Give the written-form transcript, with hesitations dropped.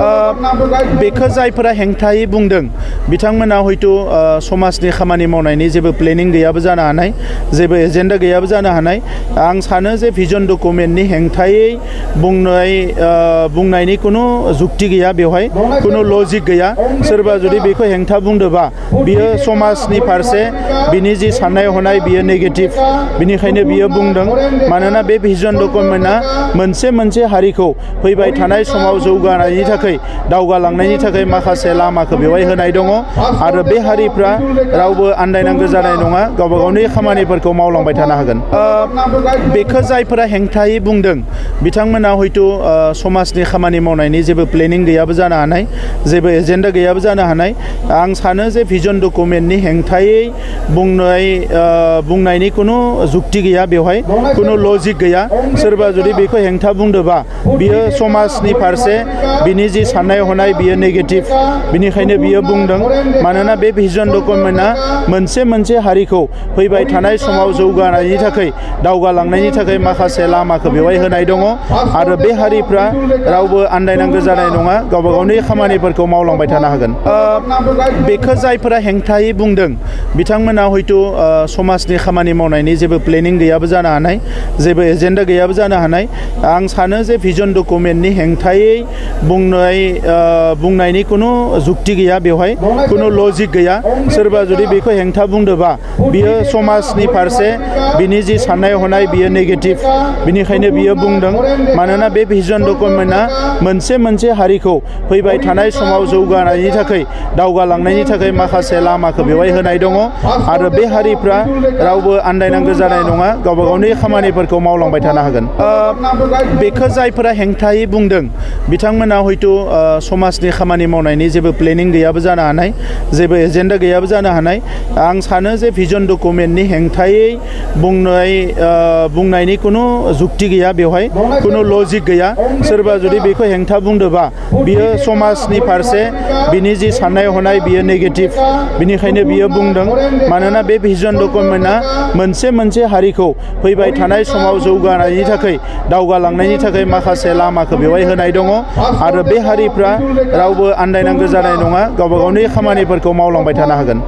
बेखौ जायफोरा हेंथायै बुंदों बिथांमोना हयथ' समाजनि खामानि मावनायनि जेबो प्लेनिं गैयाबो जानो हानाय, जेबो एजेन्डा गैयाबो जानो हानाय। आं सानो जे भिजन डकुमेन्टनि हेंथायै बुंनायनि खुनु जुक्ति गैया, बेवहाय खुनु लजिक गैया। सोरबा जुदि बेखौ हेंथा बुंदोंबा बियो समाजनि फारसे बिनि जि साननाय हनाय बियो नेगेटिभ, बिनिखायनो बियो बुंदों। मानोना बे भिजन डकुमेन्टआ मोनसे हारिखौ फैबाय थानाय समाव जौगानायनि थाखाय, दावगालांनायनि थाखाय माखासे लामाखौ बेवहाय होनाय दङ आरो बे हारिफ्रा रावबो आन्दायनांगौ जानाय नङा, गावबा गावनि खामानिफोरखौ मावलांबाय थानो हागोन। बेखौ जायफोरा हेंथायै बुंदों बिथांमोना हयथ' समाजनि खामानि मावनायनि जेबो प्लेनिं गैयाबो जानो हानाय, जेबो एजेन्डा गैयाबो जानो हानाय। आं सानो जे भिजन डकुमेन्टनि हेंथायै बुंनायनि खुनु जुक्ति गैया, बेवहाय खुनु लजिक गैया। सोरबा जुदि बेखौ हेंथा बुंदोंबा बियो समाजनि फारसे बिनि जि साननाय हनाय बियो नेगेटिभ, बिनिखायनो बियो बुंदों। मानोना बे भिजन डकुमेन्टआ मोनसे हारिखौ फैबाय थानाय समाव जौगानायनि थाखाय, दावगालांनायनि थाखाय माखासे लामाखौ बेवहाय होनाय दङ आरो बे हारिफ्रा रावबो आन्दायनांगौ जानाय नङा, गावबा गावनि खामानिफोरखौ मावलांबाय थानो हागोन। बेखौ जायफोरा हेंथायै बुंदों बिथांमोना हयथ' समाजनि खामानि मावनायनि जेबो प्लेनिं गैयाबो जानो हानाय, जेबो एजेन्डा गैयाबो जानो हानाय। आं सानो जे भिजन डकुमेन्टनि हेंथायै बुंनायनि खुनु जुक्ति गैया, बेवहाय खुनु लजिक गैया। सोरबा जुदि बेखौ हेंथा बुंदोंबा बियो समाजनि फारसे बिनि जि साननाय हनाय बियो नेगेटिभ, बिनिखायनो बियो बुंदों। मानोना बे भिजन डकुमेन्टआ मोनसे हारिखौ फैबाय थानाय समाव जौगानायनि थाखाय, दावगालांनायनि थाखाय माखासे लामाखौ बेवहाय होनाय दङ आरो बे हारिफ्रा रावबो आन्दायनांगौ जानाय नङा, गावबा गावनि खामानिफोरखौ मावलांबाय थानो हागोन। बेखौ जायफोरा हेंथायै बुंदों बिथांमोना हयथ' समाजनि खामानि मावनायनि जेबो प्लेनिं गैयाबो जानो हानाय, जेबो एजेन्डा गैयाबो जानो हानाय। आं सानो जे भिजन डकुमेन्टनि हेंथायै बुंनायनि खुनु जुक्ति गैया, बेवहाय खुनु लजिक गैया। सोरबा जुदि बेखौ हेंथा बुंदोंबा बियो समाजनि फारसे बिनि जि साननाय हनाय बियो नेगेटिभ, बिनिखायनो बियो बुंदों। मानोना बे भिजन डकुमेन्टआ मोनसे हारिखौ फैबाय थानाय समाव जौगानायनि थाखाय, दावगालांनायनि थाखाय माखासे लामाखौ बेवहाय होनाय दङ आरो बे हारिफ्रा रावबो आन्दायनांगौ जानाय नङा, गावबा गावनि खामानिफोरखौ मावलांबाय थानो हागोन।